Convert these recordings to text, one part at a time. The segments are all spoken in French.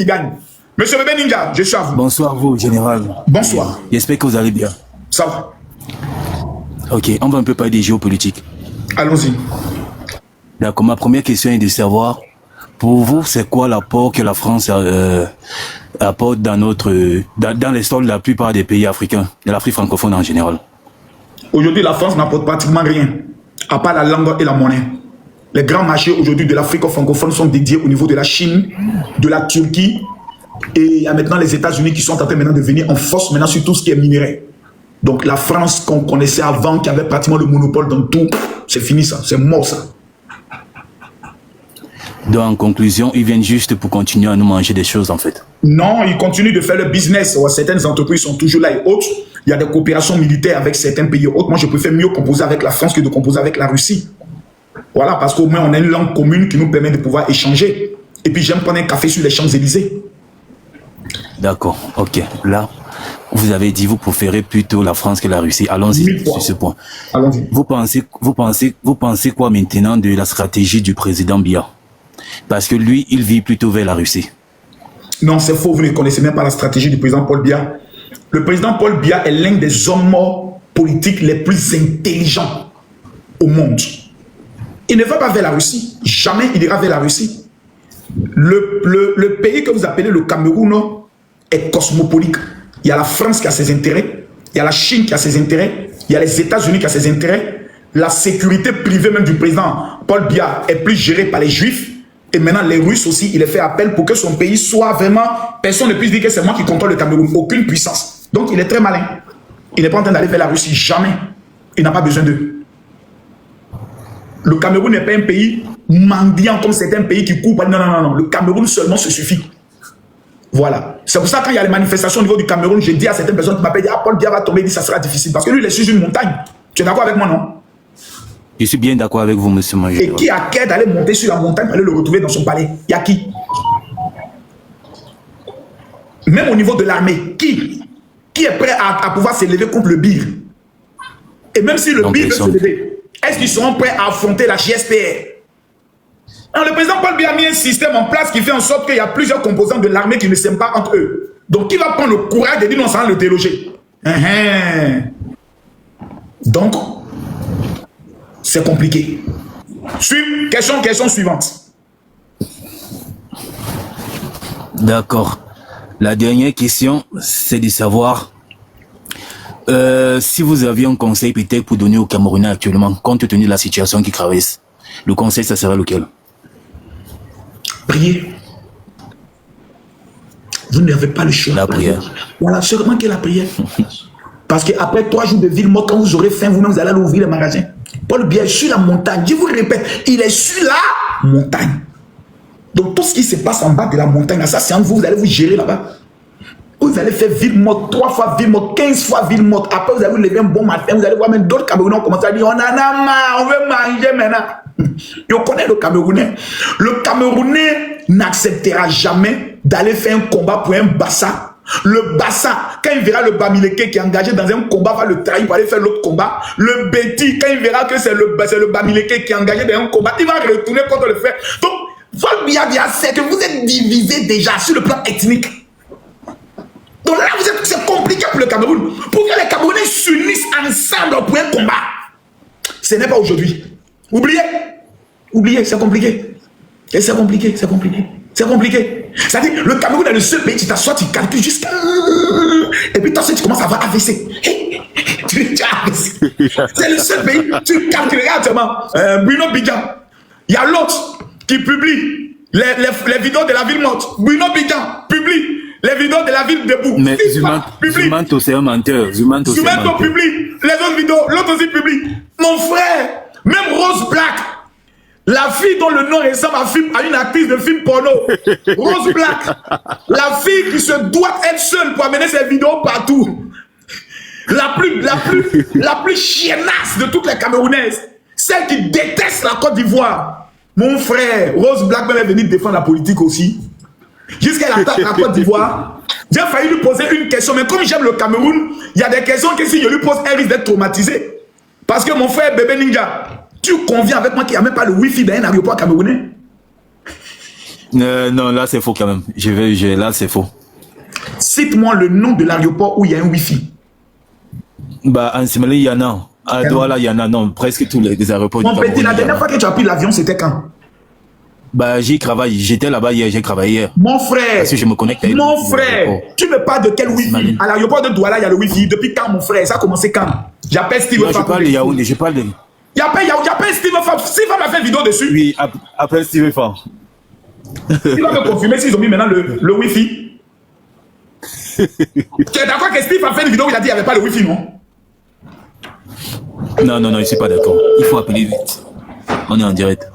qui gagne. Monsieur Bébé Ninja, je suis à vous. Bonsoir vous, général. Bonsoir. J'espère que vous allez bien. Ça va. Ok, on va un peu parler des géopolitiques. Allons-y. D'accord, ma première question est de savoir, pour vous, c'est quoi l'apport que la France apporte dans l'histoire de la plupart des pays africains, de l'Afrique francophone en général? Aujourd'hui, la France n'apporte pratiquement rien, à part la langue et la monnaie. Les grands marchés aujourd'hui de l'Afrique francophone sont dédiés au niveau de la Chine, de la Turquie, et il y a maintenant les États-Unis qui sont en train maintenant de venir en force maintenant sur tout ce qui est minerai. Donc la France qu'on connaissait avant, qui avait pratiquement le monopole dans tout, c'est fini ça, c'est mort ça. Donc en conclusion, ils viennent juste pour continuer à nous manger des choses en fait. Non, ils continuent de faire le business. Certaines entreprises sont toujours là et autres. Il y a des coopérations militaires avec certains pays et autres. Moi, je préfère mieux composer avec la France que de composer avec la Russie. Voilà, parce qu'au moins, on a une langue commune qui nous permet de pouvoir échanger. Et puis, j'aime prendre un café sur les Champs-Élysées. D'accord, ok. Là, vous avez dit vous préférez plutôt la France que la Russie. Allons-y sur ce point. Allons-y. Vous pensez quoi maintenant de la stratégie du président Biya? Parce que lui, il vit plutôt vers la Russie. Non, c'est faux, vous ne connaissez même pas la stratégie du président Paul Biya. Le président Paul Biya est l'un des hommes politiques les plus intelligents au monde. Il ne va pas vers la Russie. Jamais il ira vers la Russie. Le pays que vous appelez le Cameroun est cosmopolite. Il y a la France qui a ses intérêts, il y a la Chine qui a ses intérêts, il y a les États-Unis qui a ses intérêts. La sécurité privée même du président Paul Biya est plus gérée par les Juifs. Et maintenant, les Russes aussi, il a fait appel pour que son pays soit vraiment... Personne ne puisse dire que c'est moi qui contrôle le Cameroun. Aucune puissance. Donc, il est très malin. Il n'est pas en train d'aller vers la Russie. Jamais. Il n'a pas besoin d'eux. Le Cameroun n'est pas un pays mendiant comme certains pays qui courent. Non, non, non, non. Le Cameroun seulement se suffit. Voilà. C'est pour ça que quand il y a les manifestations au niveau du Cameroun, je dis à certaines personnes qui m'appellent, ah, Paul Biya va tomber, il dit ça sera difficile. Parce que lui, il est sur une montagne. Tu es d'accord avec moi, non? Je suis bien d'accord avec vous, monsieur Major. Et qui a qu'à d'aller monter sur la montagne, aller le retrouver dans son palais? Il y a qui? Même au niveau de l'armée, qui est prêt à pouvoir s'élever contre le BIR? Et même si le BIR veut se lever, est-ce qu'ils seront prêts à affronter la GSPR? Alors, le président Paul Biya a mis un système en place qui fait en sorte qu'il y a plusieurs composants de l'armée qui ne s'aiment pas entre eux. Donc, qui va prendre le courage de dire non, ça va le déloger? Donc, c'est compliqué. Question suivante. D'accord. La dernière question, c'est de savoir si vous aviez un conseil peut-être pour donner aux Camerounais actuellement, compte tenu de la situation qu'ils traversent. Le conseil, ça serait lequel? Prier. Vous n'avez pas le choix. La prière. Voilà, seulement que la prière. Parce qu'après 3 jours de ville morte, quand vous aurez faim, vous-même, vous allez aller ouvrir les magasins. Paul Biya est sur la montagne. Je vous répète, il est sur la montagne. Donc tout ce qui se passe en bas de la montagne, ça c'est entre vous, vous allez vous gérer là-bas. Vous allez faire ville morte, 3 fois ville morte, 15 fois ville morte. Après vous allez vous lever un bon matin, vous allez voir même d'autres Camerounais commencer à dire on en a marre, on veut manger maintenant. Et on connaît le Camerounais. Le Camerounais n'acceptera jamais d'aller faire un combat pour un Bassa. Le Bassa, quand il verra le Bamileke qui est engagé dans un combat, va le trahir pour aller faire l'autre combat. Le Betty, quand il verra que c'est le Bamileke qui est engagé dans un combat, il va retourner contre le frère. Donc, Paul Biya c'est que vous êtes divisés déjà sur le plan ethnique. Donc là, c'est compliqué pour le Cameroun. Pour que les Camerounais s'unissent ensemble pour un combat. Ce n'est pas aujourd'hui. Oubliez. Oubliez, c'est compliqué. Et c'est compliqué, c'est compliqué. C'est compliqué. C'est-à-dire, le Cameroun est le seul pays, tu t'assois, tu calcules jusqu'à... Et puis toi, tu commences à avoir AVC. Tu as AVC. C'est le seul pays, tu calcules actuellement. Bruno Bidjan. Il y a l'autre qui publie les vidéos de la ville morte. Bruno Bidjan publie les vidéos de la ville debout. Mais Zumanto, c'est un menteur. Zumanto publie les autres vidéos. L'autre aussi publie. Mon frère, même Rose Black, la fille dont le nom ressemble à une actrice de film porno, Rose Black, la fille qui se doit être seule pour amener ses vidéos partout, la plus chiennasse de toutes les Camerounaises, celle qui déteste la Côte d'Ivoire. Mon frère, Rose Black même est venue défendre la politique aussi. Jusqu'à la attaque la Côte d'Ivoire, j'ai failli lui poser une question, mais comme j'aime le Cameroun, il y a des questions que si je lui pose, elle risque d'être traumatisée. Parce que mon frère Bébé Ninja, tu conviens avec moi qu'il n'y a même pas le Wi-Fi dans un aéroport camerounais? Non, là c'est faux quand même. Là c'est faux. Cite-moi le nom de l'aéroport où il y a un Wi-Fi. Bah, en Somalie, il y en a. À Douala, il y en a. Non, presque tous les aéroports. Mon petit, la dernière fois que tu as pris l'avion, c'était quand? Bah, j'y travaille. J'étais là-bas hier, j'ai travaillé hier. Mon frère. Parce que je me connecte. Mon frère. Tu me parles de quel Wi-Fi? À l'aéroport de Douala, il y a le Wi-Fi. Depuis quand, mon frère? Ça a commencé quand? J'appelle Steve. Je parle de Yaoundé, je parle de... J'appelle Steve. Steve m'a fait une vidéo dessus. Oui, appelle Steve Fort. Il va me confirmer s'ils ont mis maintenant le Wi-Fi. Tu es d'accord que Steve a fait une vidéo où il a dit qu'il n'y avait pas le Wi-Fi, non? Non, je ne suis pas d'accord. Il faut appeler vite. On est en direct.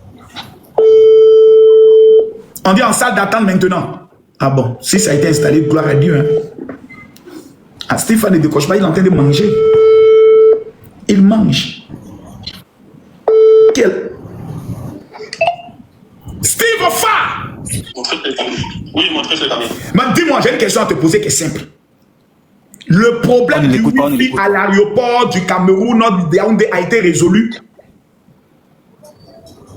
On dit en salle d'attente maintenant. Ah bon, si ça a été installé, gloire à Dieu. Hein. Ah, Steve ne décoche pas, il est en train de manger. Il mange. Quel... Steve Fa! Oui, montrez ce camion. Mais dis-moi, j'ai une question à te poser qui est simple. Le problème du Wi-Fi à l'aéroport du Cameroun, de Yaoundé, a été résolu?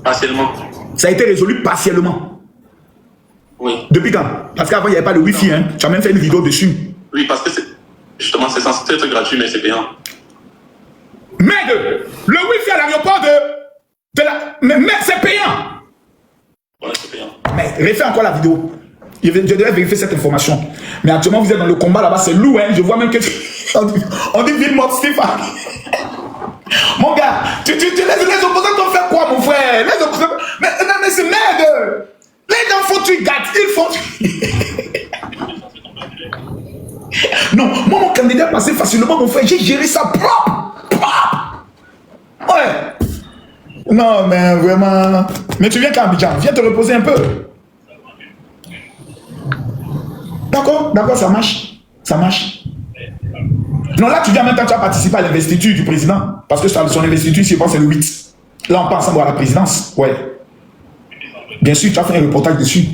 Partiellement. Ça a été résolu partiellement. Oui. Depuis quand? Parce qu'avant, il n'y avait pas le Wi-Fi. Hein? Tu as même fait une vidéo dessus. Oui, parce que justement, c'est censé être gratuit, mais c'est payant. Merde! Le Wi-Fi à l'aéroport Mais c'est payant! Voilà, c'est payant. Mais refais encore la vidéo. Je devrais vérifier cette information. Mais actuellement, vous êtes dans le combat là-bas, c'est lourd, hein. Je vois même que... On dit ville morte, Stéphane. Mon gars, les opposants t'ont fait quoi, mon frère? Les opposants... Mais c'est merde! Les gens font tu gâtes, ils font... Non, moi, mon candidat passé facilement, mon frère, j'ai géré ça propre. Ouais. Non, mais vraiment... Mais tu viens qu'à Abidjan, viens te reposer un peu. D'accord, ça marche. Ça marche. Non, là, tu viens en même temps, tu as participé à l'investiture du président. Parce que son investiture, je pense, c'est le 8. Là, on part ensemble à la présidence. Ouais. Bien sûr, tu as fait un reportage dessus.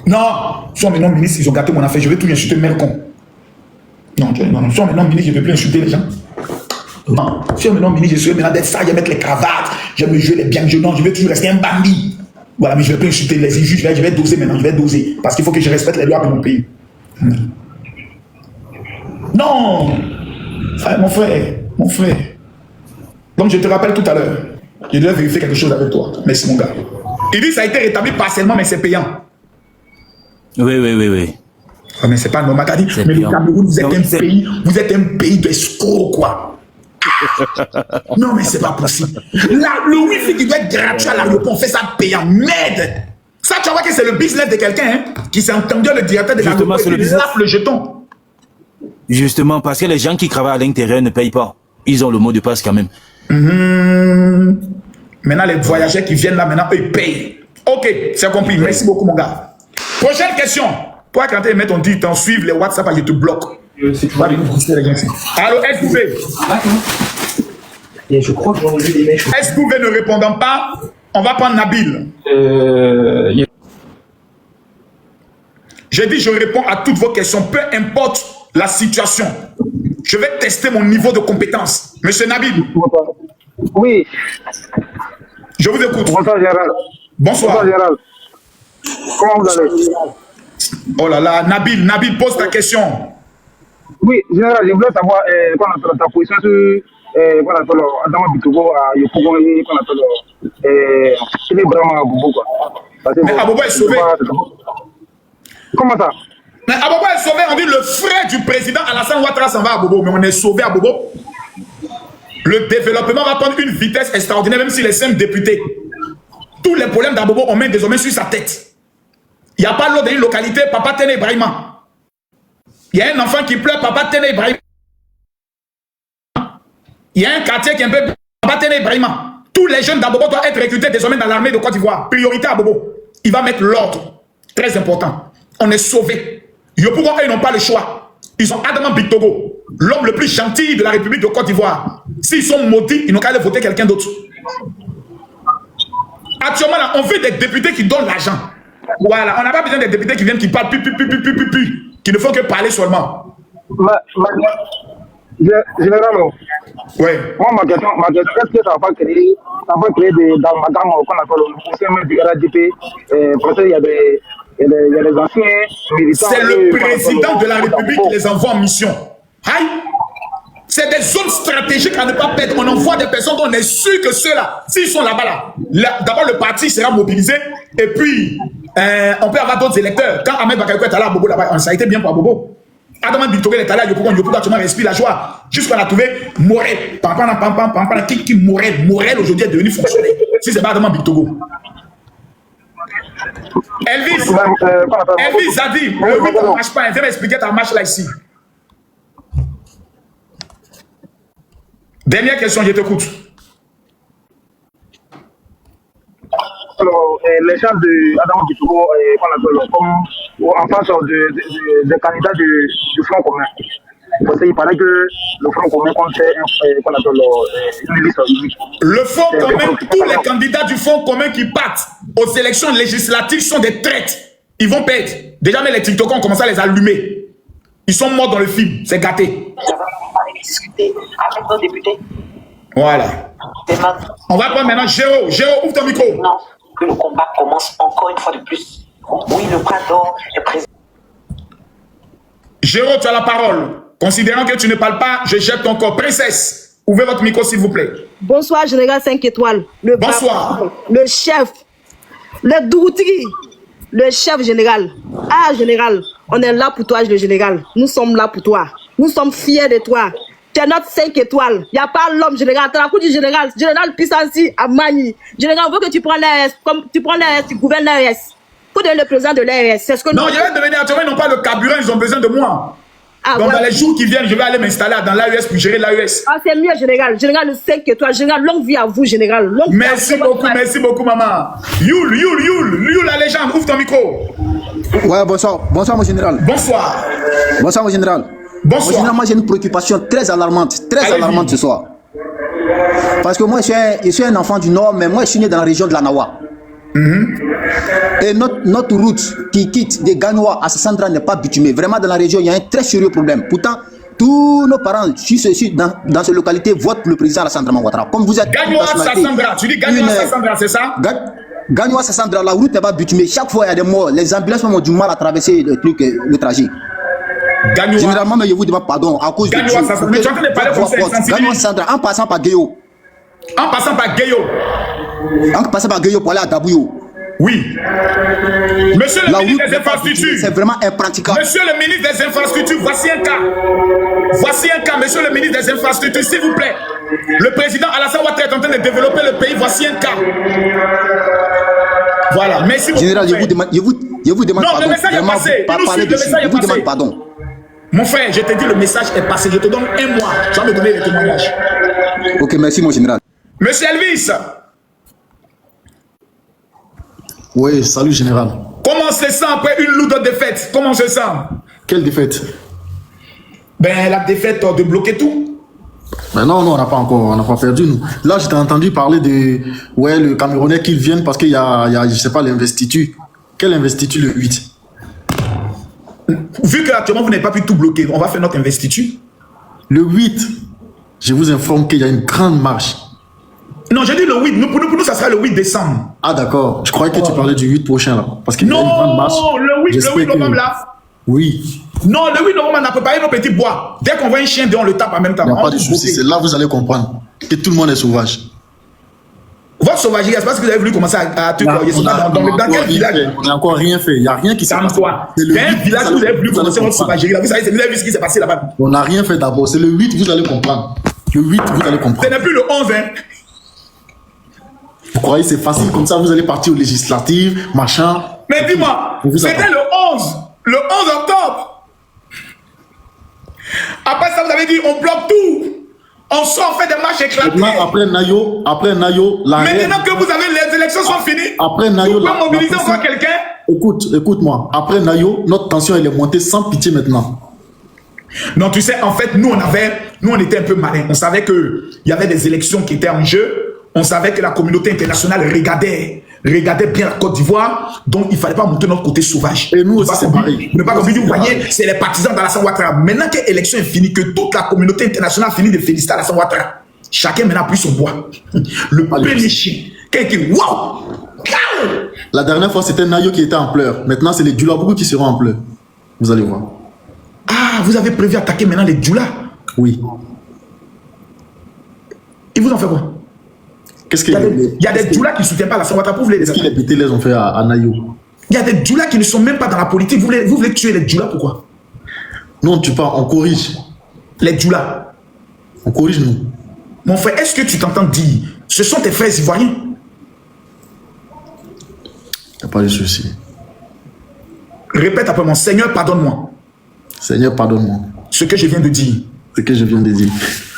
Non, soit maintenant ministre, ils ont gâté mon affaire. Je vais tout insulter, merde con. Non, soit maintenant ministre, je ne peux plus insulter les gens. Non, soit maintenant ministre, je suis maintenant d'être ça, je vais mettre les cravates, je vais me jouer les biens, non, je vais toujours rester un bandit. Voilà, mais je ne vais pas insulter les injustes, je vais doser maintenant, je vais doser. Parce qu'il faut que je respecte les lois de mon pays. Non, mon frère. Donc je te rappelle tout à l'heure, je devais vérifier quelque chose avec toi. Merci mon gars. Il dit que ça a été rétabli partiellement, mais c'est payant. Oui. Ah, mais c'est pas normal, t'as dit, mais le Cameroun, vous êtes un pays d'escrocs, quoi. Non, mais c'est pas possible. Le Wi-Fi qui doit être gratuit à l'aéroport, on fait ça payant. Merde! Ça, tu vois que c'est le business de quelqu'un hein, qui s'est entendu le directeur de l'aéroport et il tape le jeton. Justement, parce que les gens qui travaillent à l'intérieur ne payent pas. Ils ont le mot de passe quand même. Maintenant, les voyageurs qui viennent là, maintenant, eux, ils payent. Ok, c'est compris. Merci beaucoup, mon gars. Prochaine question. Toi, quand tu mets ton dit, t'en suivre les WhatsApp, je te bloque. Allô, SW. Et je crois que j'ai enlevé des mails. SW ne répondant pas, on va prendre Nabil. J'ai dit, je réponds à toutes vos questions, peu importe la situation. Je vais tester mon niveau de compétence. Monsieur Nabil. Oui. Je vous écoute. Bonsoir, Gérald. Bonsoir. Bonsoir, Gérald. Comment vous allez? Oh là là, Nabil, pose ta question. Oui, Gérald, je voulais savoir ta position sur Adama Bitogo à Yopougon et il est vraiment à Bobo. Mais Abobo est sauvé. Comment ça? Mais Abobo est sauvé, on dit le frère du président Alassane Ouattara s'en va à Bobo, mais on est sauvé à Bobo. Le développement va prendre une vitesse extraordinaire, même s'il est simple député. Tous les problèmes d'Abobo, on met désormais sur sa tête. Il n'y a pas l'eau dans une localité, Papa Tene Ibrahima. Il y a un enfant qui pleure, Papa Tene Ibrahima. Il y a un quartier qui est un peu... Papa Tene Ibrahima. Tous les jeunes d'Abobo doivent être recrutés désormais dans l'armée de Côte d'Ivoire. Priorité à Bobo. Il va mettre l'ordre. Très important. On est sauvés. Yopougon, ils n'ont pas le choix. Ils ont Adama Bitogo, l'homme le plus gentil de la République de Côte d'Ivoire. S'ils sont maudits, ils n'ont qu'à aller voter quelqu'un d'autre. Actuellement, là, on veut des députés qui donnent l'argent. Voilà, on n'a pas besoin des députés qui viennent, qui parlent, qui ne font que parler seulement. Général, Ouais. moi, ma question, est-ce que ça va pas créer dans ma gamme qu'on appelle au sein du RADP, parce qu'il y a des anciens militants. C'est le président de la République qui les envoie en mission. Aïe! C'est des zones stratégiques à ne pas perdre. On envoie des personnes dont on est sûr que ceux-là, s'ils sont là-bas, d'abord le parti sera mobilisé et puis on peut avoir d'autres électeurs. Quand Ahmed Bakayoko est allé à Bobo là-bas, ça a été bien pour Bobo. Adama Bitouré est allé à Yopougon, tu m'as respiré la joie. Jusqu'à a trouvé Morel. Qui Morel aujourd'hui est devenu fonctionnaire. Si c'est pas Adama Bitogo. Elvis Zadi, le 8 ne marche pas. Viens m'expliquer ta marche là ici. Dernière question, je t'écoute. Alors, les chances d'Adama Bitogo, en face des candidats du Front commun. Parce qu'il paraît que le Front commun compte une liste unique. Le Front commun, tous les candidats du Front commun qui partent aux élections législatives sont des traites. Ils vont perdre. Déjà, mais les TikTokers ont commencé à les allumer. Ils sont morts dans le film. C'est gâté. Discuter avec nos députés. Voilà. On va prendre maintenant Géo. Géo, ouvre ton micro. Non, que le combat commence encore une fois de plus. Oui, le bras d'or est présent. Géo, tu as la parole. Considérant que tu ne parles pas, je jette ton corps. Princesse, ouvrez votre micro s'il vous plaît. Bonsoir, Général 5 étoiles. Bonsoir. Le chef, le Doutri, le chef général. Ah, général, on est là pour toi, le général. Nous sommes là pour toi. Nous sommes fiers de toi. Tu es notre 5 étoiles. Il n'y a pas l'homme général. Tu as la coup du général. Général Pissansi à Mani. Général, on veut que tu prennes l'AS, comme tu prends l'AS, tu gouvernes l'AS. Pour devenir le président de l'AS. C'est ce que non, je vais devenir actuellement, ils n'ont pas le carburant, ils ont besoin de moi. Ah, donc, ouais. dans les jours qui viennent, je vais aller m'installer dans l'AES pour gérer l'AES. Ah, c'est mieux, général. Général, le 5 étoiles. Général, longue vie à vous, général. Merci beaucoup, maman. Youl, la légende, ouvre ton micro. Ouais, bonsoir. Bonsoir, mon général. Bonsoir. Bonsoir, mon général. Bonsoir. Mon général, moi, j'ai une préoccupation très alarmante ce soir. Parce que moi, je suis un enfant du Nord, mais moi, je suis né dans la région de la Nawa. Et notre route qui quitte des Ganois à Sassandra n'est pas bitumée. Vraiment, dans la région, il y a un très sérieux problème. Pourtant, tous nos parents dans cette localité votent pour le président Alassane Dramane Ouattara. Comme vous êtes Ganois Sassandra, tu dis Ganois Sassandra, c'est ça? Ganois Sassandra, la route n'est pas bitumée. Chaque fois, il y a des morts. Les ambulances ont du mal à traverser le trajet. Ganois. Généralement, mais je vous demande pardon à cause Ganois de Sassandra. Mais tu as entendu parler comme ça, Ganois Sassandra, en passant par Guéyo. En passant par Guéyo. En passant par Guéyo pour aller à Dabouyo. Oui. Monsieur le ministre des Infrastructures. C'est vraiment impraticable. Monsieur le ministre des Infrastructures, voici un cas. Voici un cas, monsieur le ministre des Infrastructures, s'il vous plaît. Le président Alassane Ouattara est en train de développer le pays. Voici un cas. Voilà, merci beaucoup. Général, je vous demande non, pardon. Le message est passé. Je vous demande pardon. Mon frère, je te dis, le message est passé. Je te donne un mois. Tu vas me donner le témoignage. Ok, merci, mon général. Monsieur Elvis. Oui, salut, général. Comment on se sent après une lourde défaite? Comment on se sent? Quelle défaite? Ben, la défaite de bloquer tout. Ben non, on n'a pas perdu, nous. Là, j'étais entendu parler de, ouais, le Camerounais qu'ils viennent parce qu'il y a, je sais pas, l'investiture. Quelle investiture le 8? Vu qu'actuellement, vous n'avez pas pu tout bloquer, on va faire notre investiture. Le 8, je vous informe qu'il y a une grande marche. Non, j'ai dit le 8. Pour nous, ça sera le 8 décembre. Ah, d'accord. Je croyais que tu parlais du 8 prochain, là. Parce qu'il y a une grande marche. Non, le 8 novembre, là. Oui. Non, le 8 novembre, on a préparé nos petits bois. Dès qu'on voit un chien, on le tape en même temps. Il n'y a pas de souci. C'est là que vous allez comprendre que tout le monde est sauvage. Votre sauvagerie, c'est parce que vous avez voulu commencer à tout croire. Dans quel village? On n'a encore rien fait. Il n'y a rien qui s'est passé. C'est un village où vous avez voulu commencer votre sauvagerie. Vous savez, vous avez vu ce qui s'est passé là-bas. On n'a rien fait d'abord. C'est le 8, vous allez comprendre. Le 8, vous allez comprendre. Ce n'est plus le 11, hein. Vous croyez que c'est facile comme ça, vous allez partir aux législatives, machin. Mais dis-moi, c'était le 11. Le 11 octobre. Après ça, vous avez dit, on bloque tout. On sort, on fait des marches éclatées. Après Nayo, maintenant que vous avez les élections sont finies, après Nayo, vous pouvez mobiliser encore quelqu'un. Écoute-moi. Après Nayo, notre tension elle est montée sans pitié maintenant. Non, tu sais, en fait, nous on était un peu malins. On savait qu'il y avait des élections qui étaient en jeu. On savait que la communauté internationale regardait. regardait bien la Côte d'Ivoire, donc il ne fallait pas monter notre côté sauvage. Et nous aussi, c'est pareil. Ne pas comme vous voyez, c'est les partisans d'Alassane Ouattara. Maintenant que l'élection est finie, que toute la communauté internationale a fini de féliciter Alassane Ouattara, chacun maintenant a pris son bois. Le premier chien, quelqu'un, waouh! La dernière fois, c'était Nayo qui était en pleurs. Maintenant, c'est les Djoulabougou qui seront en pleurs. Vous allez voir. Ah, vous avez prévu attaquer maintenant les Djoula? Oui. Ils vous ont fait quoi? Qu'est-ce que il y a des Djoula qui ne soutiennent pas Alassane Ouattara pour vous les Qu'est-ce que les BT les ont fait à Nayo? Il y a des Djoula qui ne sont même pas dans la politique. Vous voulez tuer les Djoula, pourquoi? Non, on ne tue pas, on corrige. Les Djoula. On corrige, nous. Mon frère, est-ce que tu t'entends dire, ce sont tes frères ivoiriens? Il n'y a pas de souci. Répète après mon Seigneur, pardonne-moi. Seigneur, pardonne-moi. Ce que je viens de dire. Ce que je viens de dire.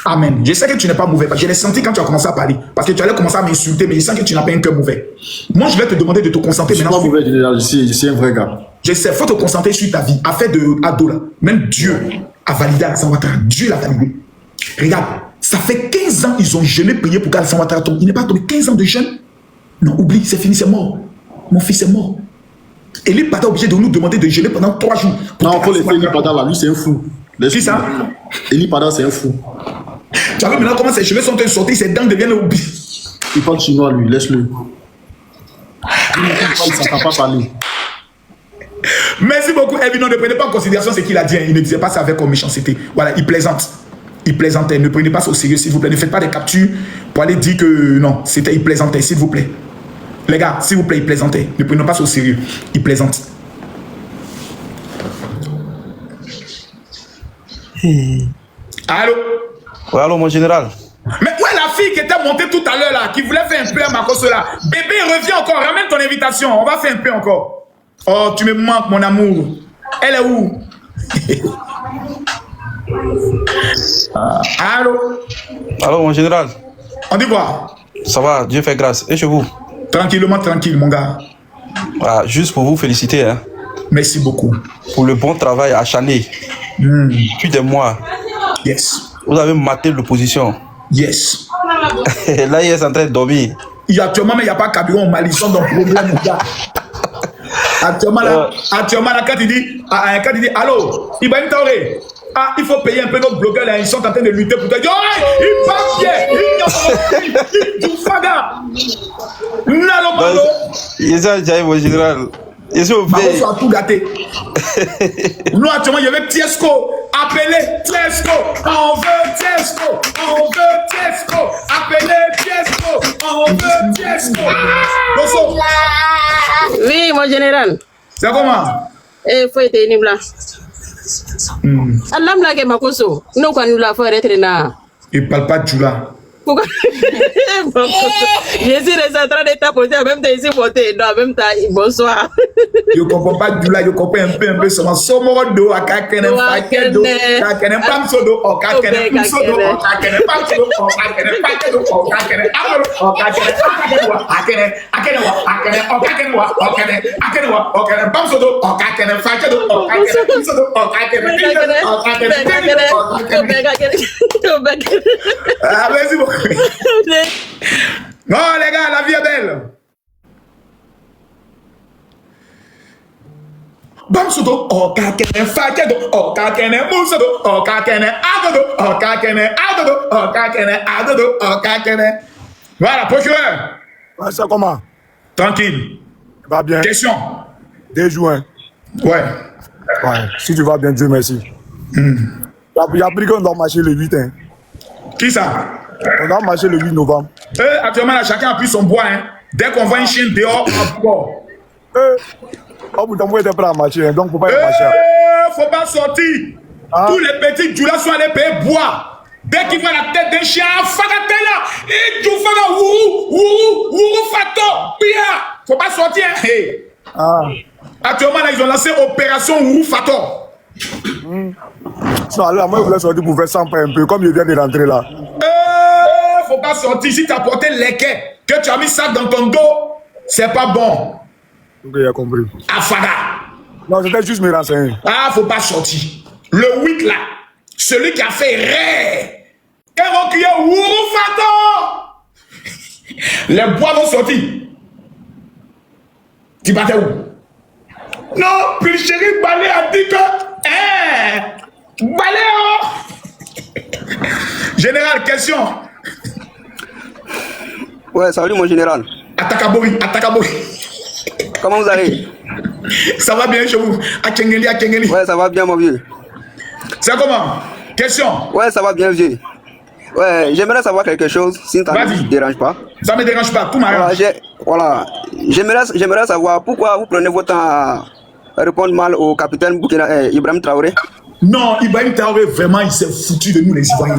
Amen. Je sais que tu n'es pas mauvais. Je l'ai senti quand tu as commencé à parler. Parce que tu allais commencer à m'insulter, mais je sens que tu n'as pas un cœur mauvais. Moi, je vais te demander de te concentrer Je suis maintenant. pas mauvais, général. Je suis un vrai gars. Je sais, il faut te concentrer sur ta vie. Affaire de ado là. Même Dieu a validé Alassane Ouattara. Dieu l'a validé. Regarde, ça fait 15 ans ils ont jeûné, prié pour qu'Alassane Ouattara tombe. Il n'est pas tombé. 15 ans de jeûne. Non, oublie, c'est fini, c'est mort. Mon fils est mort. Eli Pada est obligé de nous demander de jeûner pendant 3 jours. Non, il faut laisser Eli Pada là. Lui, c'est un fou. Qui ça? Eli Pada, c'est un fou. Tu as vu maintenant comment ses cheveux sont sortis, ses dents deviennent oubliées. Il parle chinois, lui. Laisse-le. Il ne s'entend pas parler. Merci beaucoup, Evino. Ne prenez pas en considération ce qu'il a dit. Il ne disait pas ça avec méchanceté. Voilà, il plaisante. Il plaisantait. Ne prenez pas ça au sérieux, s'il vous plaît. Ne faites pas des captures pour aller dire que non, c'était il plaisantait, s'il vous plaît. Les gars, s'il vous plaît, il plaisantait. Ne prenez pas ça au sérieux. Il plaisante. Allô? Ouais, allô, mon général. Mais où est la fille qui était montée tout à l'heure là, qui voulait faire un peu à Marcos là? Bébé, reviens encore, ramène ton invitation. On va faire un peu encore. Oh, tu me manques, mon amour. Elle est où? Allô? Allô, mon général. On dit quoi? Ça va, Dieu fait grâce. Et chez vous? Tranquillement, tranquille, mon gars. Voilà, juste pour vous féliciter. Hein, merci beaucoup. Pour le bon travail acharné. Depuis des mois. Yes. Vous avez maté l'opposition. Yes. Là, il est en train de dormir. Actuellement, mais il n'y a pas Kabila en Mali, ils sont dans le problème, mon gars. Actuellement, là, quand il dit, allô, Ibrahim Traoré, ah, il faut payer un peu notre blogueur, là, ils sont en train de lutter pour te dire, oh, il passe bien, il du faga. Nalo, Malo. Il est déjà, mon général. Ils sont fait. Ils tout gâté. Nous, actuellement, il y avait Tiesco. Appelez Tiesco. On veut Tiesco. On veut Tiesco. Appelez Tiesco. On veut Tiesco. Bonsoir. Oui, mon général. C'est comment? Eh, faut être une blanc. Allah me l'a dit, ma coso. Nous, quand nous l'avons fait, il ne parle pas de Djoula. Pourquoi? Je suis resté en train de tapoter, en même temps ici voter, non, en même temps, bonsoir. Je ne comprends pas du là, je comprends un peu seulement. Somodo, à kakene, pakedo, kakene, pamsodo, o kakene, pamsodo, o kakene, pamsodo, o kakene, pakedo, o kakene, amalo, o kakene, akene, akene, akene, o kakene, o kakene, akene, o kakene, pamsodo, o kakene, pakedo, o kakene, pamsodo, o kakene, o kakene, o kakene. Ah, merci beaucoup. Non, les gars, la vie est belle. Bamsudo, o kakene, fakedo, o kakene, musudo, o kakene, adodo, o kakene, adodo, o kakene, adodo, o kakene. Voilà, procureur. Ouais, c'est comment? Tranquille. Va bien. Question. 2 juin. Ouais. Ouais, si tu vas bien, Dieu merci. Il y a pris qu'on doit marcher le 8. Hein. Qui ça? On doit marcher le 8 novembre. Actuellement, là, chacun a pris son bois. Hein. Dès qu'on voit une chienne dehors, on boit. Oh, putain, moi, j'étais prêt à marcher, hein, donc faut pas y marcher. Faut pas sortir. Ah. Tous les petits Djoula sont allés payer bois. Dès qu'ils voient la tête d'un chien, Fagatella, et Djoufaga, Wourou, Fato, Pia. Faut pas sortir. Hey. Ah. Actuellement, là, ils ont lancé Opération Wourou Fato. Non, là, moi, je voulais sortir pour faire 100 pas un peu, comme il vient de rentrer là. Faut pas sortir. Si tu as porté les quais, que tu as mis ça dans ton dos, c'est pas bon. Ok, j'ai compris. Afaga. Non, c'était juste me renseigner. Ah, faut pas sortir. Le 8 là, celui qui a fait ré. Quand on crie Wourou Fato, les bois vont sortir. Tu partais où? Non, puis chéri Balé a dit que... Balé, oh! Général, question. Ouais, salut mon général. Atakabori. Comment vous allez? Ça va bien chez vous? Akengeli. Ouais, ça va bien mon vieux. C'est comment? Question. Ouais, ça va bien vieux. Ouais, j'aimerais savoir quelque chose, si ça ne te dérange pas. Ça ne me dérange pas, tout m'arrange. Voilà, j'aimerais savoir pourquoi vous prenez votre temps à répondre mal au capitaine Ibrahim Traoré. Non, Ibrahim Traoré, vraiment, il s'est foutu de nous les Ivoiriens.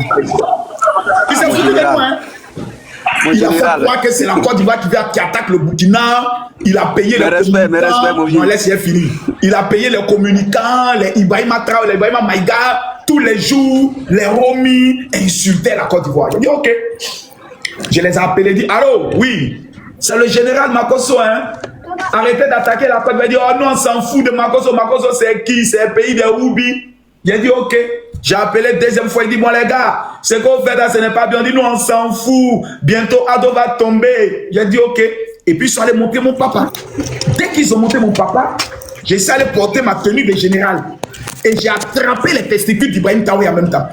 Il s'est foutu de nous, hein. Il a fait croire que c'est la Côte d'Ivoire qui attaque le Burkina. Il a payé les communicants. Non, laisse, il fini. Il a payé les communicants, les Ibrahim Traoré, les Ibrahim Maïga. Tous les jours, les Romis insultaient la Côte d'Ivoire. J'ai dit, ok. Je les ai appelés, dit, allô, oui. C'est le général Makosso, hein. Arrêtez d'attaquer la Côte d'Ivoire. Il dit, oh non, on s'en fout de Makosso. Makosso, c'est qui? C'est le pays des Roubi. J'ai dit, ok. J'ai appelé deuxième fois. Il dit, bon, les gars, ce qu'on fait là, ce n'est pas bien. On dit, nous, on s'en fout. Bientôt, Ado va tomber. J'ai dit, ok. Et puis, ils sont allés monter mon papa. Dès qu'ils ont monté mon papa, j'ai essayé d'aller porter ma tenue de général. Et j'ai attrapé les testicules d'Ibrahim Traoré en même temps.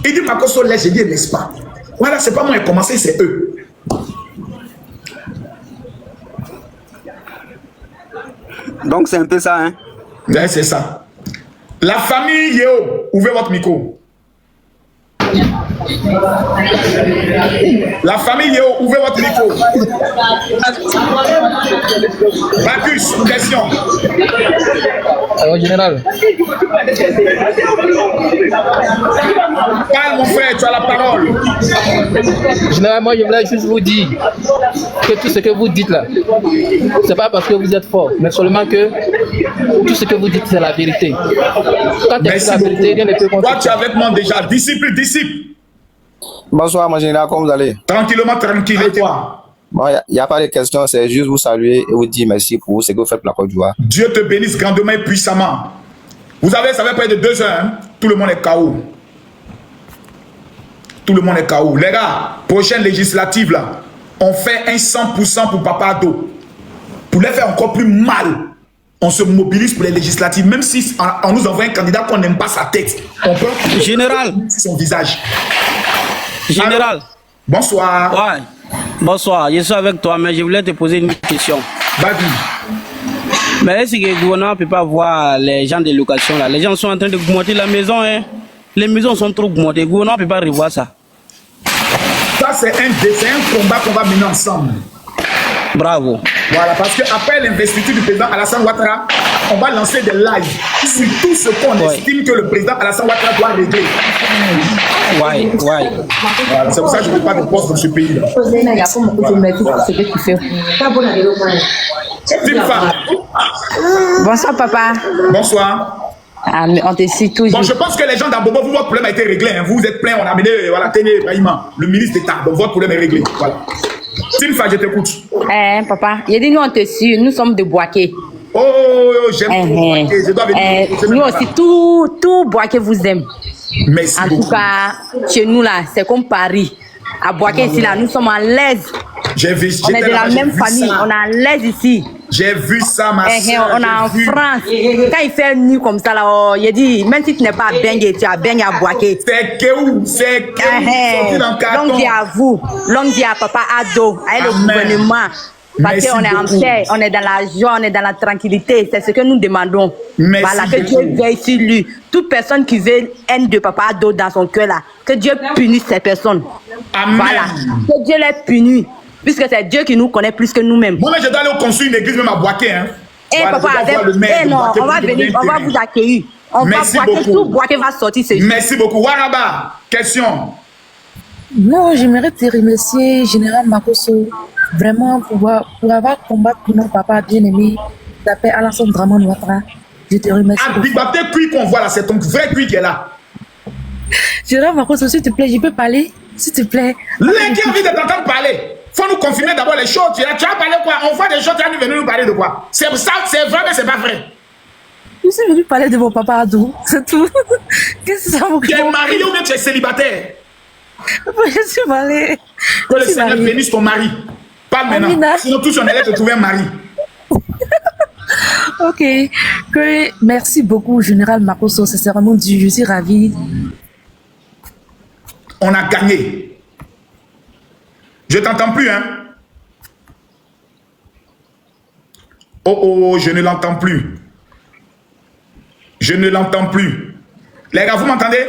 Il dit, Makosso, laisse. J'ai dit, laisse pas. Voilà, c'est pas moi qui ai commencé, c'est eux. Donc, c'est un peu ça, hein? Ouais, c'est ça. La famille Yeo, ouvrez votre micro. La famille Yeo, ouvrez votre micro. Bacchus, question. Alors, général. Parle, mon frère, tu as la parole. Général, moi, je voulais juste vous dire que tout ce que vous dites là, c'est pas parce que vous êtes fort, mais seulement que tout ce que vous dites, c'est la vérité. Quand tu dis la vérité, rien ne peut contre. Toi, tu es avec moi déjà. Disciple. Bonsoir, mon général, comment vous allez? Tranquillement, tranquille, et toi? Bon, il n'y a pas de questions, c'est juste vous saluer et vous dire merci pour ce que vous faites pour la Côte d'Ivoire. Dieu te bénisse grandement et puissamment. Vous savez, ça fait près de 2 heures, hein? Tout le monde est KO. Tout le monde est KO. Les gars, prochaine législative là, on fait un 100% pour Papa Ado. Pour les faire encore plus mal, on se mobilise pour les législatives, même si on nous envoie un candidat qu'on n'aime pas sa tête. On peut général son visage. Général. Alors, bonsoir. Ouais. Bonsoir, je suis avec toi, mais je voulais te poser une question. Vas-y. Mais est-ce que le gouvernement ne peut pas voir les gens de location là? Les gens sont en train de augmenter la maison, hein? Les maisons sont trop augmentées. Le gouvernement ne peut pas revoir ça. Ça, c'est un combat qu'on va mener ensemble. Bravo. Voilà, parce qu'après l'investiture du président Alassane Ouattara, on va lancer des lives sur tout ce qu'on estime que le président Alassane Ouattara doit régler. Ouais. Voilà, c'est pour ça que je ne veux pas de poste dans ce pays-là. Bonsoir, papa. Bonsoir. Ah, mais on te cite toujours. Bon, je pense que les gens d'Abobo, votre problème a été réglé. Hein. Vous êtes plein, on a amené Téné Ibrahima, le ministre d'État. Donc votre problème est réglé. Voilà. Silfa, je t'écoute. Papa, il dit nous on te suit, nous sommes de Boaké. Oh, j'aime trop Boaké. Je dois venir. Nous aussi, tout Boaké vous aime. Merci en beaucoup. tout cas, chez nous là, c'est comme Paris. À Boaké ici là, nous sommes à l'aise. On est de la même famille, on est à l'aise ici. J'ai vu ça, ma soeur. On est en France. Quand il fait nuit comme ça, là, il dit, même si tu n'es pas à Bengue, tu as Bengue à Boaké. C'est que où? C'est que où? Longue vie à vous. Longue vie à Papa Ado, à le gouvernement. Parce qu'on est en paix, on est dans la joie, on est dans la tranquillité. C'est ce que nous demandons. Voilà, que Dieu veille sur lui. Toute personne qui veut haine de Papa Ado dans son cœur, là, que Dieu punisse ces personnes. Amen. Voilà, que Dieu les punisse. Puisque c'est Dieu qui nous connaît plus que nous-mêmes. Moi, je dois aller construire une église même à Boaké. Hein. Voilà, papa, on va venir, on va vous accueillir. Merci va beaucoup. Tout Boaké va sortir ce jour. Merci beaucoup. Waraba, question. Non, j'aimerais te remercier, Général Makosso, vraiment pour avoir combattu pour notre papa bien-aimé, qui s'appelle Alassane Dramane Ouattara. Je te remercie. Ah, Big Bapté, cuit qu'on voit là, c'est ton vrai cuit qui est là. Général Makosso, s'il te plaît, je peux parler? S'il te plaît. Les qui ont envie de t'entendre parler. Faut nous confirmer d'abord les choses. Tu as parlé quoi? On voit des choses, tu as venu nous parler de quoi? C'est ça, c'est vrai, mais c'est pas vrai. Je suis venu parler de mon papa Adou, c'est tout. Qu'est-ce que ça vous fait? Tu es marié ou bien tu es célibataire? Je suis mariée. Que le Seigneur bénisse ton mari. Parle maintenant. Sinon, tous on allait te trouver un mari. Ok. Merci beaucoup, Général Makosso. C'est vraiment dit. Je suis ravi. On a gagné. Je t'entends plus, hein? Oh, je ne l'entends plus. Je ne l'entends plus. Les gars, vous m'entendez?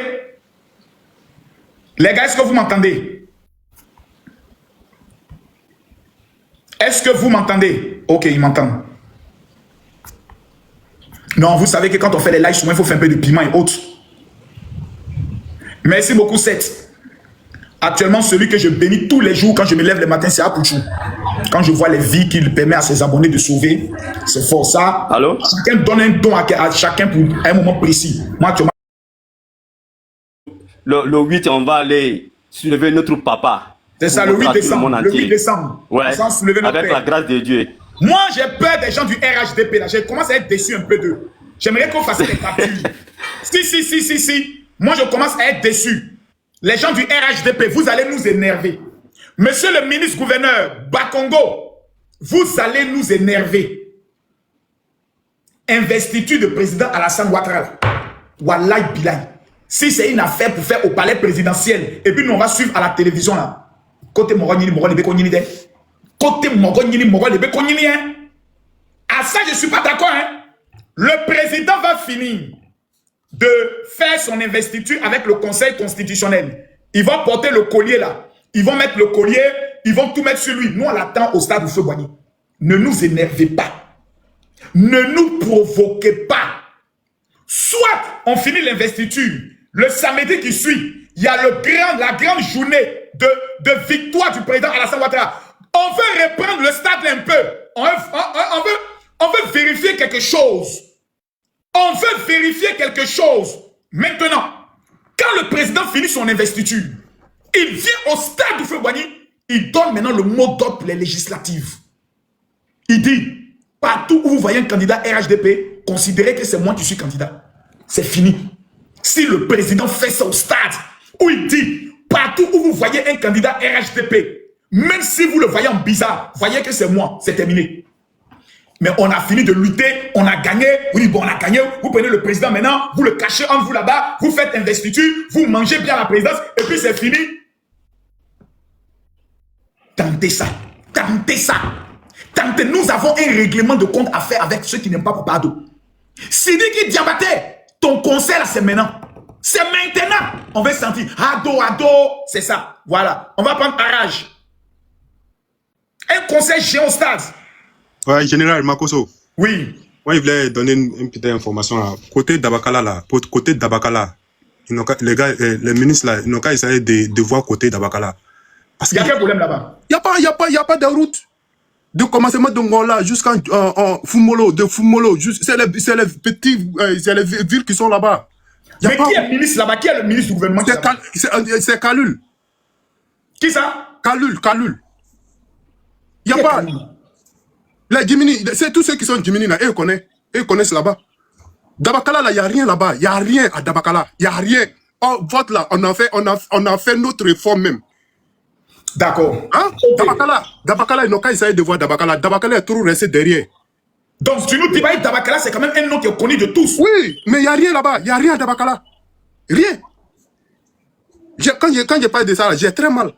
Les gars, est-ce que vous m'entendez? Est-ce que vous m'entendez? Ok, ils m'entendent. Non, vous savez que quand on fait les lives, souvent, il faut faire un peu de piment et autres. Merci beaucoup, Seth. Actuellement, celui que je bénis tous les jours quand je me lève le matin, c'est Apouchou. Quand je vois les vies qu'il permet à ses abonnés de sauver, c'est fort ça. Allô? Chacun donne un don à chacun pour un moment précis. Moi, actuellement, le 8, on va aller soulever notre papa. c'est ça, le 8 décembre. Le 8 décembre. Ouais, soulever notre avec père. la grâce de Dieu. Moi, j'ai peur des gens du RHDP là. Je commence à être déçu un peu d'eux. J'aimerais qu'on fasse des captures. Si. Moi, je commence à être déçu. Les gens du RHDP, vous allez nous énerver. Monsieur le ministre-gouverneur Bakongo, vous allez nous énerver. Investiture de président Alassane Ouattara. Wallahi Bilay. Si c'est une affaire pour faire au palais présidentiel, et puis nous on va suivre à la télévision là. Côté Moroni, Côté Moroni, hein. À ça, je ne suis pas d'accord, hein. Le président va finir de faire son investiture avec le Conseil constitutionnel. Ils vont porter le collier là. Ils vont mettre le collier, ils vont tout mettre sur lui. Nous, on l'attend au stade où Feu Boigny. Ne nous énervez pas. Ne nous provoquez pas. Soit on finit l'investiture. Le samedi qui suit, il y a la grande journée de victoire du président Alassane Ouattara. On veut reprendre le stade un peu. On veut vérifier quelque chose. On veut vérifier quelque chose. Maintenant, quand le président finit son investiture, il vient au stade du Feu Boigny, il donne maintenant le mot d'ordre pour les législatives. Il dit, partout où vous voyez un candidat RHDP, considérez que c'est moi qui suis candidat. C'est fini. Si le président fait ça au stade, où il dit, partout où vous voyez un candidat RHDP, même si vous le voyez en bizarre, voyez que c'est moi, c'est terminé. Mais on a fini de lutter, on a gagné. Oui, bon, on a gagné. Vous prenez le président maintenant, vous le cachez entre vous là-bas, vous faites investiture, vous mangez bien la présidence, et puis c'est fini. Tentez ça. Tentez ça. Tentez. Nous avons un règlement de compte à faire avec ceux qui n'aiment pas Papa Ado. Sidiki Diabaté, ton conseil là, c'est maintenant. C'est maintenant. On va sentir Ado, c'est ça. Voilà. On va prendre Arrage. Un conseil géant au stade. Ouais, général Makosso. Oui. Moi, il voulait donner une petite information là. Côté Dabakala là, côté Dabakala, les gars, les ministres là, ils n'ont qu'à essayer de voir côté Dabakala. Parce qu'il y a quel problème là-bas? Il n'y a pas de route. De commencement de Ngola jusqu'à Fumolo, de Fumolo, c'est les petits, c'est les villes qui sont là-bas. Mais qui est le ministre là-bas? Qui est le ministre du gouvernement? C'est Kalul. Qui ça? Kalul. Il n'y a pas. Les Djimini, c'est tous ceux qui sont Djimini là, ils connaissent là-bas. Dabakala là, il n'y a rien là-bas. Il n'y a rien à Dabakala. Il n'y a rien. Oh, vote là, on a fait notre réforme même. D'accord. Hein? Dabakala, ils n'ont qu'à essayer de voir Dabakala. Dabakala est toujours resté derrière. Donc, tu nous dis pas que Dabakala, c'est quand même un nom qui est connu de tous. Oui, mais il n'y a rien là-bas. Il n'y a rien à Dabakala. Rien. Quand je parle de ça, j'ai très mal.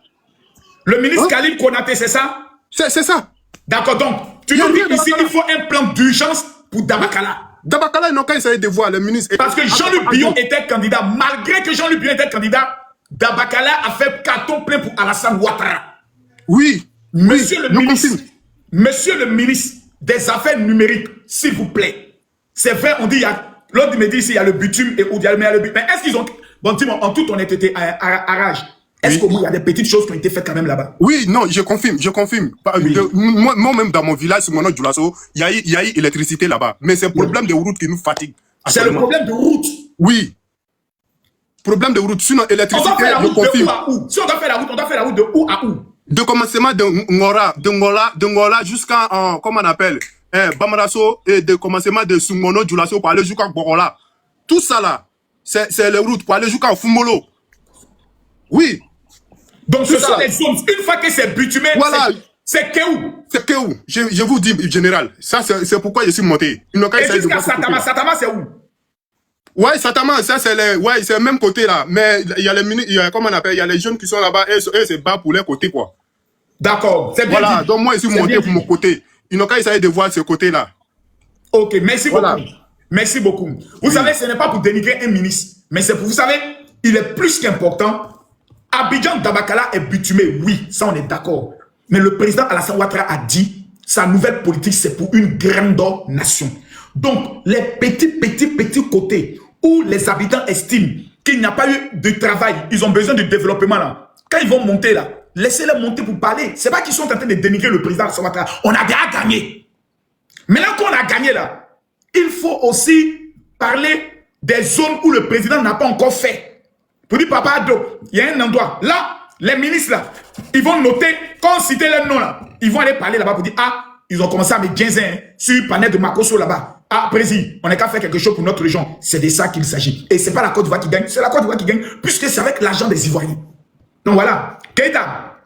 Le ministre Khalil Konaté, c'est ça? C'est ça. D'accord, donc, tu nous dis ici qu'il faut un plan d'urgence pour Dabakala. Dabakala, ils n'ont qu'à essayer de voir le ministre. Parce que Jean-Luc Billon était candidat. Malgré que Jean-Luc Billon était candidat, Dabakala a fait carton plein pour Alassane Ouattara. Oui. Monsieur le ministre des Affaires numériques, s'il vous plaît. C'est vrai, on dit, l'autre me dit ici, il y a le bitume et où il y a le bitume. Mais est-ce qu'ils ont, bon, dis-moi, en toute honnêteté, à Rage, est-ce qu'il y a des petites choses qui ont été faites quand même là-bas? Oui, non, je confirme. Oui. Moi-même, dans mon village, c'est mon nom Djoulasso, il y a eu électricité là-bas. Mais c'est le problème de route qui nous fatigue. C'est le problème de route? Oui. Problème de route. Sinon, électricité, je confirme. Si on doit faire la route, on doit faire la route de où à où? De commencement de Ngola jusqu'à, comment on appelle, Bamarasso, et de commencement de Sungono, Djoulasso, pour aller jusqu'à Borola. Tout ça là, c'est la route pour aller jusqu'à Fumolo. Oui. Donc ce sont les zones, une fois que c'est bitumé, voilà, C'est Kéou. C'est Kéou. Je vous dis, général. Ça, c'est pourquoi je suis monté. Ils n'ont qu'à Et essayer de jusqu'à voir ce Satama, côté-là. Satama c'est où? Ouais, Satama, ça c'est le même côté là. Mais il y a les comment on appelle, il y a les jeunes qui sont là-bas, eux c'est bas pour leur côté quoi. D'accord, c'est bien Voilà, dit. donc moi je suis monté pour mon côté. Ils n'ont qu'à essayer de voir ce côté-là. Ok, merci beaucoup. Merci beaucoup. Vous savez, ce n'est pas pour dénigrer un ministre, mais c'est pour, vous savez, il est plus qu'important. Abidjan Dabakala est bitumé, oui, ça on est d'accord. Mais le président Alassane Ouattara a dit, sa nouvelle politique, c'est pour une grande nation. Donc, les petits côtés où les habitants estiment qu'il n'y a pas eu de travail, ils ont besoin de développement là. Quand ils vont monter là, laissez-les monter pour parler. C'est pas qu'ils sont en train de dénigrer le président Alassane Ouattara. On a déjà gagné. Maintenant qu'on a gagné là, il faut aussi parler des zones où le président n'a pas encore fait. Pour dire, Papa Ado, il y a un endroit. Là, les ministres là, ils vont noter, quand on cite les noms là, ils vont aller parler là-bas pour dire, ah, ils ont commencé à mettre 15 sur le panel de Makosso là-bas. Ah, président, on n'a qu'à faire quelque chose pour notre région. C'est de ça qu'il s'agit. Et c'est pas la Côte d'Ivoire qui gagne, c'est la Côte d'Ivoire qui gagne, puisque c'est avec l'argent des Ivoiriens. Donc voilà. Keita.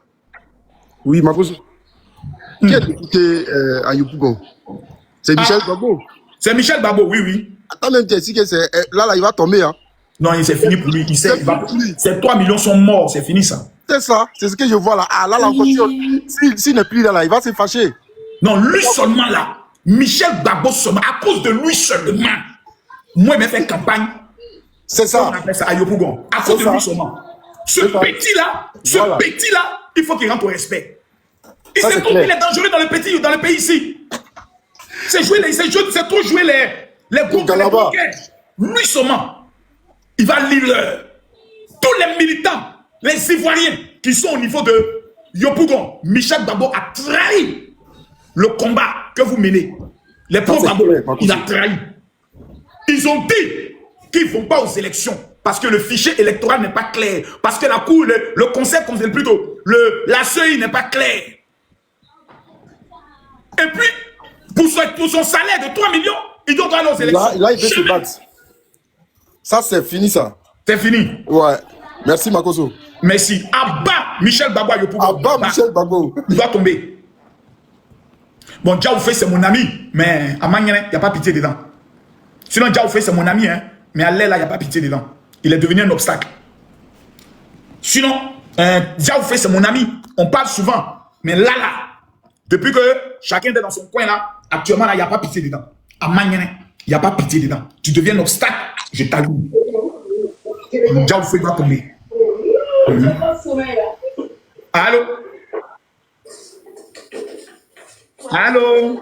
Oui, Makosso. Qui est député à Yopougon? C'est Michel Babo. C'est Michel Babo, oui, oui. Attends, même tu sais que c'est là, il va tomber. Hein. Non, c'est fini pour lui. Ces 3 millions sont morts, c'est fini ça. C'est ça, c'est ce que je vois là. Ah là, s'il n'est plus là, il va se fâcher. Non, lui seulement là. Michel Babo seulement, à cause de lui seulement. Moi, je fais campagne. C'est ça. On appelle ça à Yopougon. À cause de lui seulement. Ce petit-là, il faut qu'il rentre au respect. Il sait trop qu'il est dangereux dans le pays ici. C'est trop jouer les groupes de lui seulement. Il va lire tous les militants, les Ivoiriens qui sont au niveau de Yopougon. Michel Babo a trahi le combat que vous menez. Les pauvres Babo, il a trahi. Ils ont dit qu'ils ne vont pas aux élections parce que le fichier électoral n'est pas clair, parce que la cour, le conseil, plutôt, la CEI n'est pas clair. Et puis, pour son salaire de 3 millions, il doit aller aux élections. Là, il peut se battre. Ça, c'est fini, ça. C'est fini. Ouais. Merci, Makosso. Merci. Abba, Michel Babo. Abba, Michel Babo. Il doit tomber. Bon, Djaoufé, c'est mon ami, mais à Mangene, il n'y a pas pitié dedans. Sinon, Djaoufé, c'est mon ami, hein, mais à Léla, il n'y a pas pitié dedans. Il est devenu un obstacle. Sinon, Djaoufé, c'est mon ami. On parle souvent. Mais là, depuis que chacun est dans son coin, là, actuellement, là, il n'y a pas pitié dedans. À Mangene, il n'y a pas pitié dedans. Tu deviens un obstacle, je t'allume. Djaoufé doit tomber. Allô? Allô?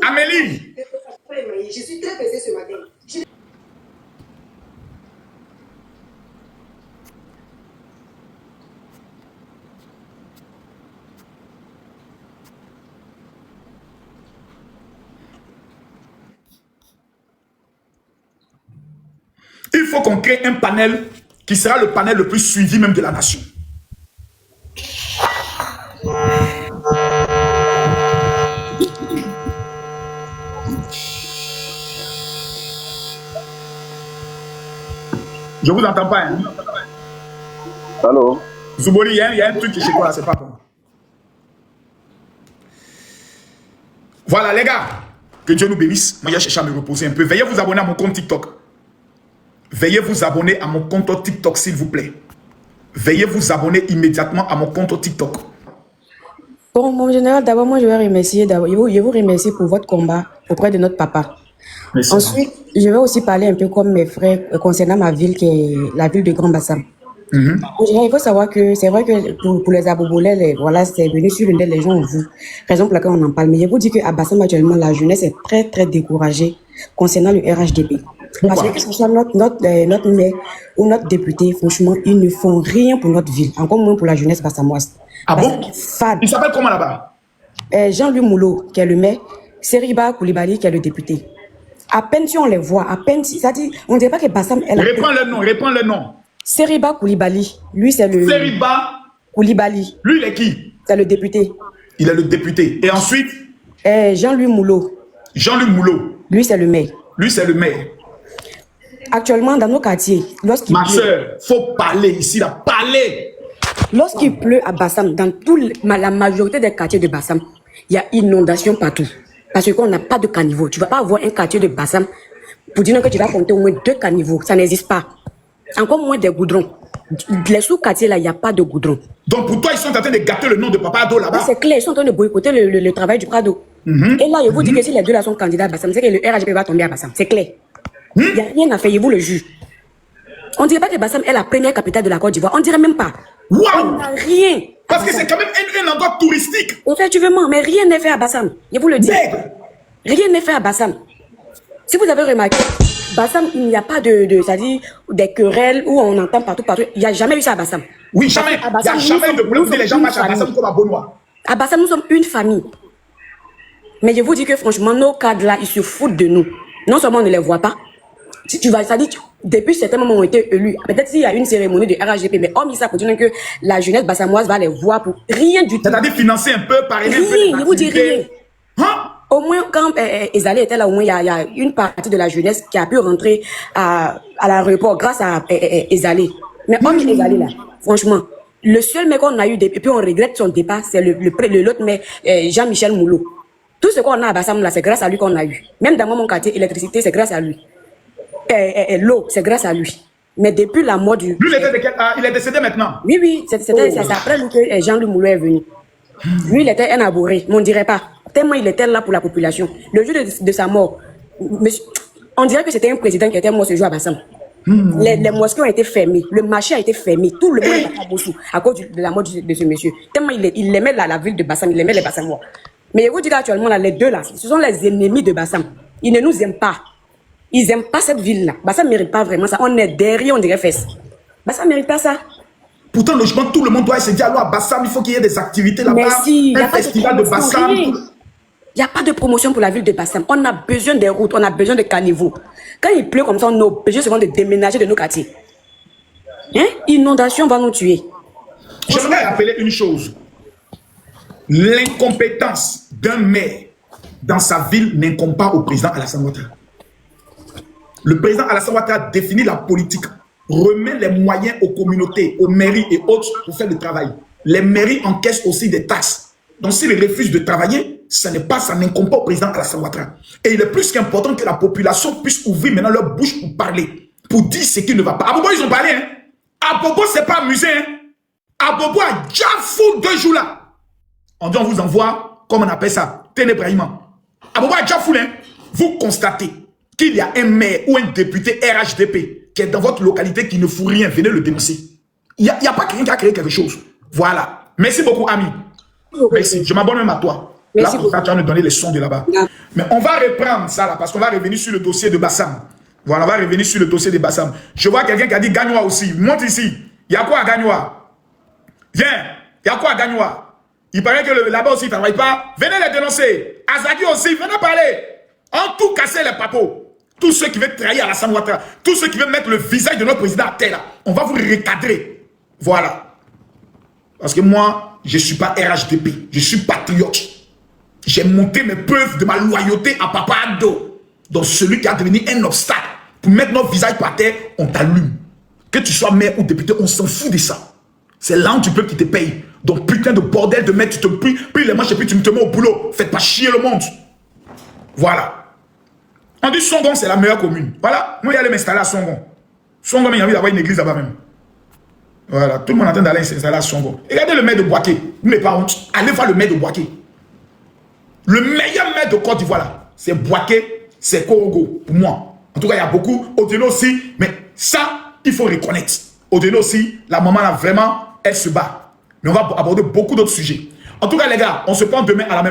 Amélie? Je suis très pressée ce matin. Il faut qu'on crée un panel qui sera le panel le plus suivi même de la nation. Je vous entends pas. Hein? Allô? Zoubori, il y a un truc qui est chez toi là, c'est pas bon. Voilà les gars, que Dieu nous bénisse. Moi, j'ai cherché à me reposer un peu. Veuillez vous abonner à mon compte TikTok. Veuillez vous abonner à mon compte TikTok, s'il vous plaît. Veuillez vous abonner immédiatement à mon compte TikTok. Bon, mon général, d'abord, moi, je vais remercier, je vous remercie pour votre combat auprès de notre papa. Merci. Ensuite, je vais aussi parler un peu comme mes frères concernant ma ville, qui est la ville de Grand Bassam. En général, il faut savoir que c'est vrai que pour les Abobolais, voilà, c'est venu sur une des gens ont vu, raison pour laquelle on en parle. Mais je vous dis qu'à Bassam, actuellement, la jeunesse est très, très découragée concernant le RHDP. Parce que ce soit notre maire ou notre député, franchement, ils ne font rien pour notre ville, encore moins pour la jeunesse bassamoise. Ah bon? Il s'appelle comment là-bas? Jean-Louis Moulot, qui est le maire, Seriba Koulibaly, qui est le député. À peine si on les voit, à peine si, ça dit, on ne dirait pas que Bassam est là. Réprends le nom. Seriba Koulibaly, lui c'est le... Seriba Koulibaly. Lui il est qui? C'est le député. Il est le député. Et ensuite? Jean-Louis Moulot. Jean-Louis Moulot. Lui c'est le maire. Lui c'est le maire. Actuellement dans nos quartiers, lorsqu'il... Ma soeur, faut parler ici là, parler. Lorsqu'il pleut à Bassam, dans la majorité des quartiers de Bassam, il y a inondation partout. Parce qu'on n'a pas de caniveau. Tu ne vas pas avoir un quartier de Bassam pour dire que tu vas compter au moins 2 caniveaux. Ça n'existe pas. Encore moins des goudrons. Les sous-quartiers là, il n'y a pas de goudron. Donc pour toi, ils sont en train de gâter le nom de Papa Ado là-bas. C'est clair, ils sont en train de boycotter le travail du Prado. Et là, je vous dis que si les deux là sont candidats à Bassam, c'est que le RHP va tomber à Bassam. C'est clair. Il n'y a rien à faire, je vous le jure. On ne dirait pas que Bassam est la première capitale de la Côte d'Ivoire. On ne dirait même pas. Wow. On n'a rien. Parce que c'est quand même un endroit touristique. Effectivement, mais rien n'est fait à Bassam. Je vous le dis. Rien n'est fait à Bassam. Si vous avez remarqué, Bassam, il n'y a pas c'est-à-dire des querelles où on entend partout. Il n'y a jamais eu ça à Bassam. Oui, jamais. Il n'y a jamais de problème. Les gens marchent à Bassam comme à Beaunois. À Bassam, nous sommes une famille. Mais je vous dis que franchement, nos cadres là, ils se foutent de nous. Non seulement on ne les voit pas. Si tu vas, ça dit, depuis certains moments ont été élus. Peut-être s'il y a une cérémonie de RHGP, mais hormis ça, continue que la jeunesse bassamoise va les voir pour rien du tout. C'est-à-dire financer un peu, parrainer un peu. Rien, je vous dis rien. Au moins, quand Ezali était là, au moins, il y a une partie de la jeunesse qui a pu rentrer à l'aéroport grâce à Ezali. Mais hormis Ezali là, franchement, le seul mec qu'on a eu, et puis on regrette son départ, c'est l'autre mec, Jean-Michel Moulot. Tout ce qu'on a à Bassam là, c'est grâce à lui qu'on a eu. Même dans mon quartier, l'électricité, c'est grâce à lui. L'eau, c'est grâce à lui. Mais depuis la mort du... Lui, il est décédé maintenant. Oui, c'est après lui que Jean-Louis Moulot est venu. Lui, il était un abouré, mais on ne dirait pas. Tellement il était là pour la population. Le jour de sa mort, on dirait que c'était un président qui était mort ce jour à Bassam. Les mosquées ont été fermées, le marché a été fermé, tout le monde est à Bossou à cause de la mort de ce monsieur. Tellement il aimait la ville de Bassam, il aimait les Bassamois. Mais je vous dis actuellement, là, les deux là, ce sont les ennemis de Bassam. Ils ne nous aiment pas. Ils n'aiment pas cette ville-là. Bassam ne mérite pas vraiment ça. On est derrière, on dirait fesses. Bassam ne mérite pas ça. Pourtant, logiquement, tout le monde doit se dire, alors à Bassam, il faut qu'il y ait des activités là-bas. Merci. Un festival de Bassam. Il n'y a pas de promotion pour la ville de Bassam. On a besoin des routes, on a besoin de caniveaux. Quand il pleut comme ça, on a besoin souvent de déménager de nos quartiers. Hein? Inondation va nous tuer. J'aimerais rappeler une chose. L'incompétence d'un maire dans sa ville n'incombe pas au président Alassane Ouattara. Le président Alassane Ouattara définit la politique, remet les moyens aux communautés, aux mairies et autres pour faire le travail. Les mairies encaissent aussi des taxes. Donc s'ils refusent de travailler, ça n'incombe pas au président Alassane Ouattara. Et il est plus qu'important que la population puisse ouvrir maintenant leur bouche pour parler, pour dire ce qui ne va pas. À Bobo, ils ont parlé. Hein? À Bobo, c'est pas amusé. Hein? À Bobo, à Djafou, 2 jours là. On dit on vous envoie, comme on appelle ça, ténébraillement. À Bobo, à Djafou, hein? Vous constatez qu'il y a un maire ou un député RHDP qui est dans votre localité qui ne fout rien, venez le dénoncer. Il n'y a pas quelqu'un qui a créé quelque chose. Voilà. Merci beaucoup, ami. Merci. Je m'abonne même à toi. Merci là, pour ça, tu vas nous donner les sons de là-bas. Mais on va reprendre ça là, parce qu'on va revenir sur le dossier de Bassam. Voilà, on va revenir sur le dossier de Bassam. Je vois quelqu'un qui a dit Gagnois aussi. Monte ici. Il y a quoi à Gagnois? Viens. Il y a quoi à Gagnois? Il paraît que là-bas aussi, il ne travaille pas. Venez les dénoncer. Azaki aussi, venez parler. En tout casser les papos. Tous ceux qui veulent trahir Alassane Ouattara, tous ceux qui veulent mettre le visage de notre président à terre, là, on va vous recadrer. Voilà. Parce que moi, je ne suis pas RHDP, je suis patriote. J'ai monté mes preuves de ma loyauté à Papa Ado. Donc celui qui a devenu un obstacle pour mettre notre visage par terre, on t'allume. Que tu sois maire ou député, on s'en fout de ça. C'est l'âme du peuple qui te paye. Donc putain de bordel de mec, tu te pries les manches et puis tu me te mets au boulot. Faites pas chier le monde. Voilà. On dit Songon, c'est la meilleure commune. Voilà. Moi, j'allais m'installer à Songon. Songon, mais il y a envie d'avoir une église là-bas même. Voilà. Tout le monde est en train d'aller s'installer à Songon. Regardez le maire de Boaké. Vous n'avez pas honte. Allez voir le maire de Boaké. Le meilleur maire de Côte d'Ivoire, là, c'est Boaké, c'est Korogo. Pour moi. En tout cas, il y a beaucoup. Odeno aussi. Mais ça, il faut reconnaître. Odeno aussi, la maman, là, vraiment, elle se bat. Mais on va aborder beaucoup d'autres sujets. En tout cas, les gars, on se prend demain à la même